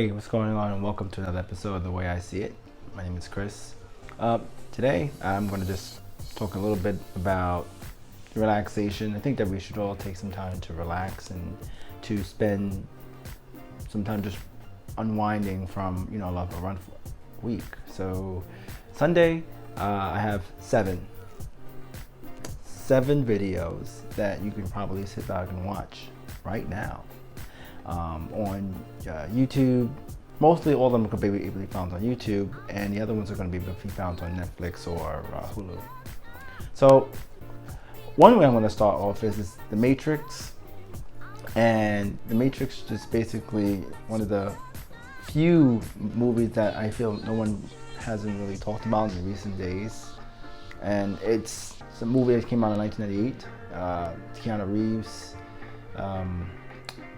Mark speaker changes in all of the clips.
Speaker 1: Hey, what's going on, and welcome to another episode of The Way I See It. My name is Chris. Today I'm going to just talk a little bit about relaxation. I think that we should all take some time to relax and to spend some time just unwinding from a run week. So Sunday, I have seven videos that you can probably sit back and watch right now. On YouTube. Mostly all of them could be able to be found on YouTube, and the other ones are going to be able to be found on Netflix or Hulu. So one way I'm going to start off is The Matrix. And The Matrix is basically one of the few movies that I feel no one hasn't really talked about in recent days. And it's a movie that came out in 1998. Keanu Reeves,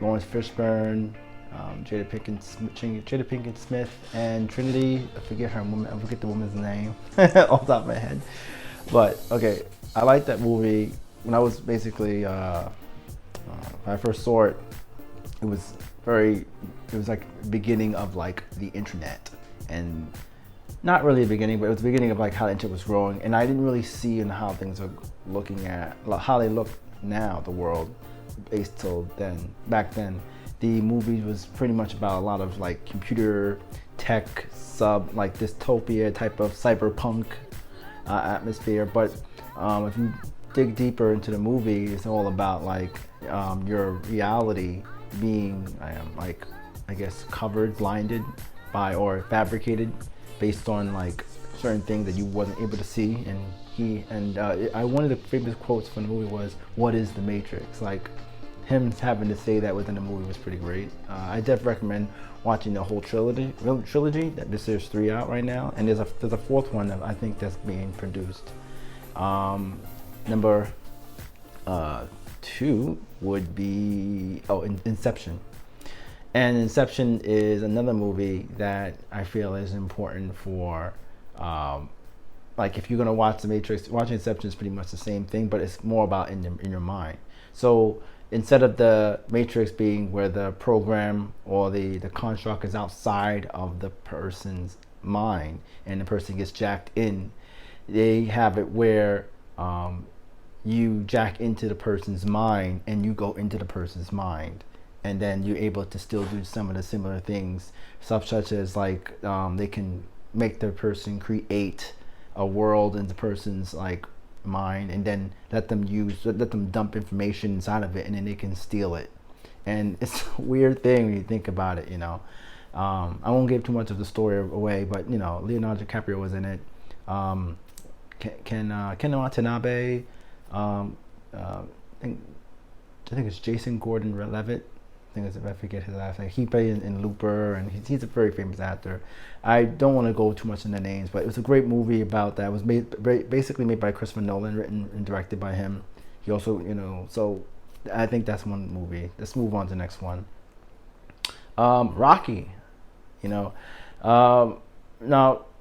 Speaker 1: Lawrence Fishburne, Jada Pinkett Smith, and Trinity. I forget the woman's name off the top of my head. But okay, I like that movie. When I was basically when I first saw it, it was like the beginning of like the internet, and not really the beginning, but it was the beginning of like how the internet was growing, and I didn't really see in how things are looking at how they look now, the world. Based till then, back then, the movie was pretty much about a lot of like computer tech like dystopia type of cyberpunk atmosphere. But if you dig deeper into the movie, it's all about like your reality being I guess covered, blinded by, or fabricated based on like certain things that you wasn't able to see. And one of the famous quotes from the movie was, "What is the Matrix?" Like, him having to say that within the movie was pretty great. I definitely recommend watching the whole trilogy. There's 3 out right now, and there's a 4th one that I think that's being produced. Number 2 would be Inception. And Inception is another movie that I feel is important for like if you're gonna watch The Matrix. Watching Inception is pretty much the same thing, but it's more about in your mind. So instead of the Matrix being where the program or the construct is outside of the person's mind and the person gets jacked in, they have it where you jack into the person's mind and you go into the person's mind, and then you're able to still do some of the similar things, such as like they can make the person create a world in the person's like mind, and then let them dump information inside of it, and then they can steal it. And it's a weird thing when you think about it. I won't give too much of the story away, but Leonardo DiCaprio was in it. Ken Watanabe, I think it's Jason Gordon-Levitt. I forget his last name. He played in Looper, and he's a very famous actor. I don't want to go too much into names, but it was a great movie about that. It was basically made by Christopher Nolan, written and directed by him. He also, so I think that's one movie. Let's move on to the next one. Rocky. Now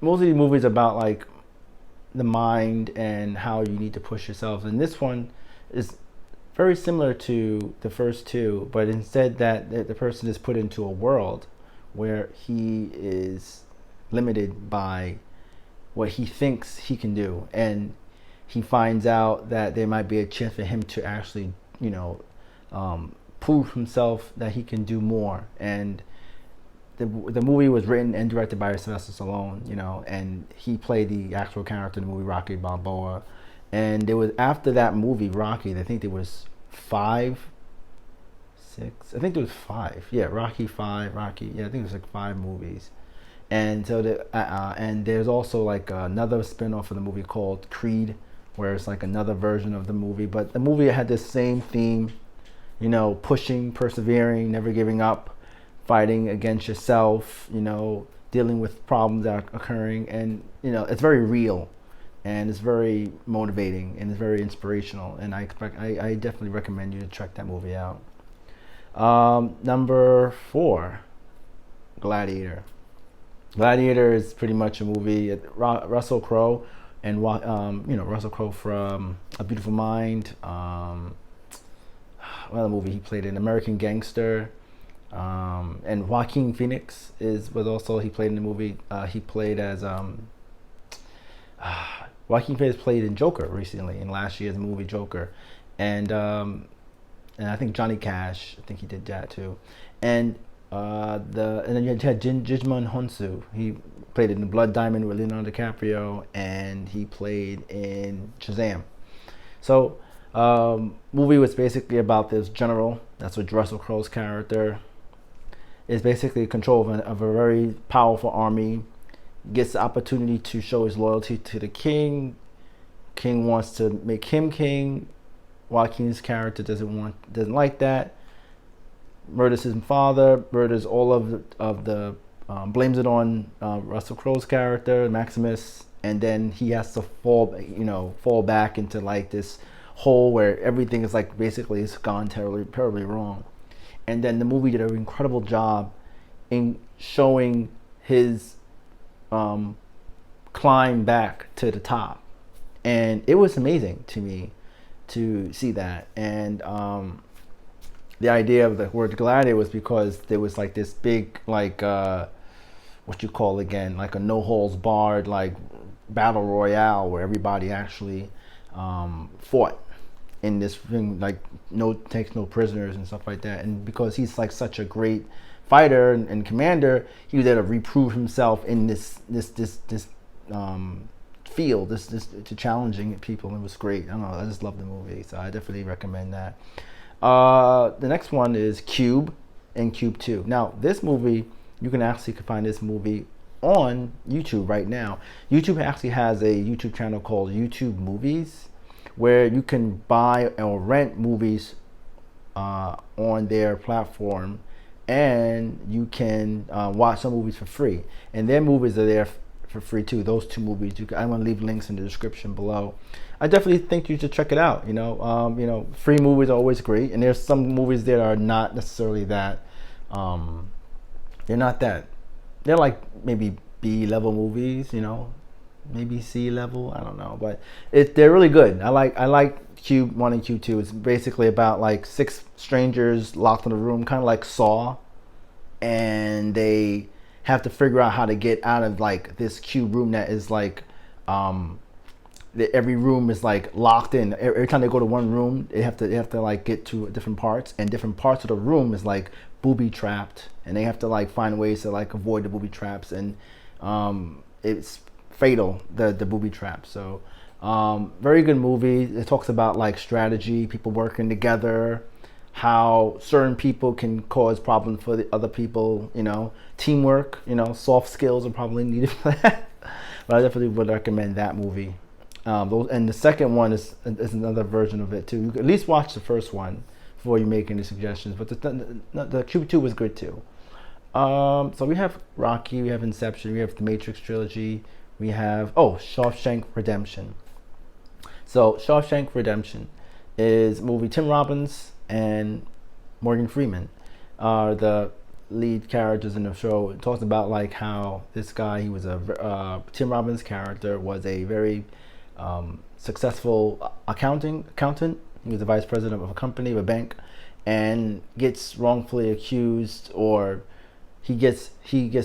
Speaker 1: most of these movies are about like the mind and how you need to push yourself, and this one is very similar to the first 2, but instead that the person is put into a world where he is limited by what he thinks he can do, and he finds out that there might be a chance for him to actually prove himself that he can do more. And the movie was written and directed by Sylvester Stallone, and he played the actual character in the movie Rocky Balboa. And there was, after that movie Rocky, I think there was 5, 6. I think there was 5. Yeah, Rocky 5, Rocky. Yeah, I think it was like 5 movies. And so and there's also like another spin-off of the movie called Creed, where it's like another version of the movie. But the movie had this same theme, pushing, persevering, never giving up, fighting against yourself, dealing with problems that are occurring, and it's very real. And it's very motivating, and it's very inspirational, and I definitely recommend you to check that movie out. Number 4, Gladiator. Gladiator is pretty much a movie. Russell Crowe, and Russell Crowe from A Beautiful Mind. Another movie he played in, American Gangster. And Joaquin Phoenix was also, he played in the movie. He played as Joaquin Phoenix played in Joker recently in last year's movie Joker, and I think Johnny Cash, I think he did that too, and and then you had Jijimon Honsu. He played in The Blood Diamond with Leonardo DiCaprio, and he played in Shazam. So, movie was basically about this general. That's what Russell Crowe's character is, basically control of a very powerful army. Gets the opportunity to show his loyalty to the king. King wants to make him king. Joaquin's character doesn't like that. Murders his father. Murders all of the blames it on Russell Crowe's character Maximus, and then he has to fall back into like this hole where everything is like basically it's gone terribly wrong. And then the movie did an incredible job in showing his climb back to the top, and it was amazing to me to see that. And the idea of the word Gladiator was because there was like this big like what you call again, like a no holds barred like battle royale where everybody actually fought in this thing, like takes no prisoners and stuff like that. And because he's like such a great fighter and commander, he was able to reprove himself in this field, this to challenging people, and it was great. I don't know, I just love the movie, so I definitely recommend that. The next one is Cube and Cube 2. Now, this movie, you can actually find this movie on YouTube right now. YouTube actually has a YouTube channel called YouTube Movies, where you can buy or rent movies on their platform, and you can watch some movies for free. And their movies are there for free too. Those two movies, I'm gonna leave links in the description below. I definitely think you should check it out. Free movies are always great, and there's some movies that are not necessarily that. They're like maybe B level movies, maybe C level. I don't know, but they're really good. I like Cube 1 and Cube 2. It's basically about like 6 strangers locked in a room, kind of like Saw, and they have to figure out how to get out of like this cube room that is like every room is like locked in. Every time they go to one room, they have to like get to different parts, and different parts of the room is like booby trapped, and they have to like find ways to like avoid the booby traps, and it's fatal, the booby trap. So very good movie. It talks about like strategy, people working together, how certain people can cause problems for the other people, teamwork, soft skills are probably needed for that. But I definitely would recommend that movie. And the second one is another version of it too. You can at least watch the first one before you make any suggestions. But the Cube 2 was good too. So we have Rocky, we have Inception, we have the Matrix Trilogy, we have Shawshank Redemption. So Shawshank Redemption is a movie. Tim Robbins and Morgan Freeman are the lead characters in the show. It talks about like how this guy, Tim Robbins' character was a very successful accountant. He was the vice president of a company, of a bank, and gets wrongfully accused, or he gets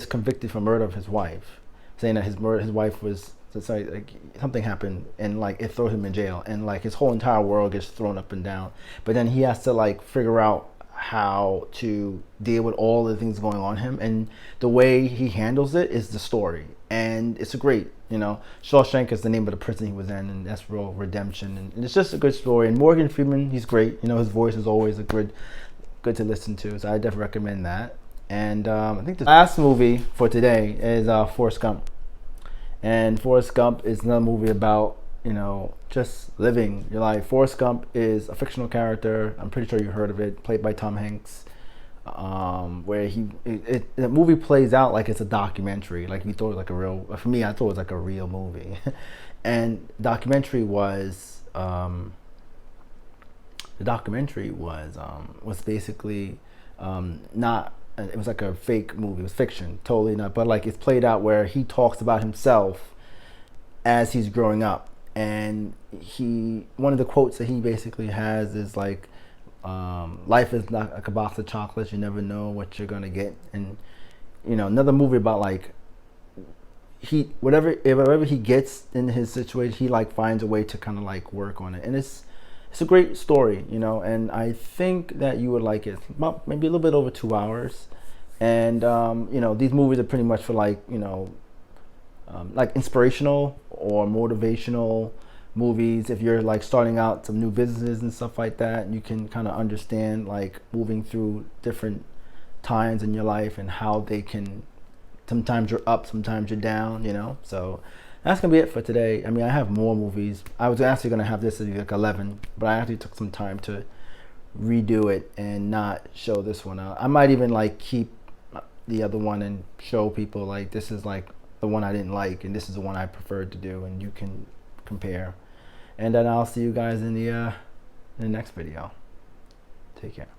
Speaker 1: convicted for murder of his wife, saying that his wife was like something happened, and like it throws him in jail, and like his whole entire world gets thrown up and down. But then he has to like figure out how to deal with all the things going on him, and the way he handles it is the story, and it's a great, Shawshank is the name of the prison he was in, and that's real redemption, and it's just a good story. And Morgan Freeman, he's great. His voice is always good to listen to, so I definitely recommend that. And I think the last movie for today is Forrest Gump. And Forrest Gump is another movie about, just living your life. Forrest Gump is a fictional character. I'm pretty sure you heard of it, played by Tom Hanks, where the movie plays out like it's a documentary. Like we thought it was like a real, for me, I thought it was like a real movie. And the documentary was basically not, it was like a fake movie. It was fiction, totally not. But like it's played out where he talks about himself as he's growing up, and one of the quotes that he basically has is like, life is not like a box of chocolates. You never know what you're gonna get. And another movie about like whatever he gets in his situation, he like finds a way to kind of like work on it. And it's a great story, and I think that you would like it. About maybe a little bit over 2 hours. And these movies are pretty much for like like inspirational or motivational movies. If you're like starting out some new businesses and stuff like that, you can kind of understand like moving through different times in your life and how they can, sometimes you're up, sometimes you're down, so that's gonna be it for today. I mean, I have more movies. I was actually gonna have this as like 11, but I actually took some time to redo it and not show this one out. I might even like keep the other one and show people like this is like the one I didn't like and this is the one I preferred to do, and you can compare. And then I'll see you guys in the next video. Take care.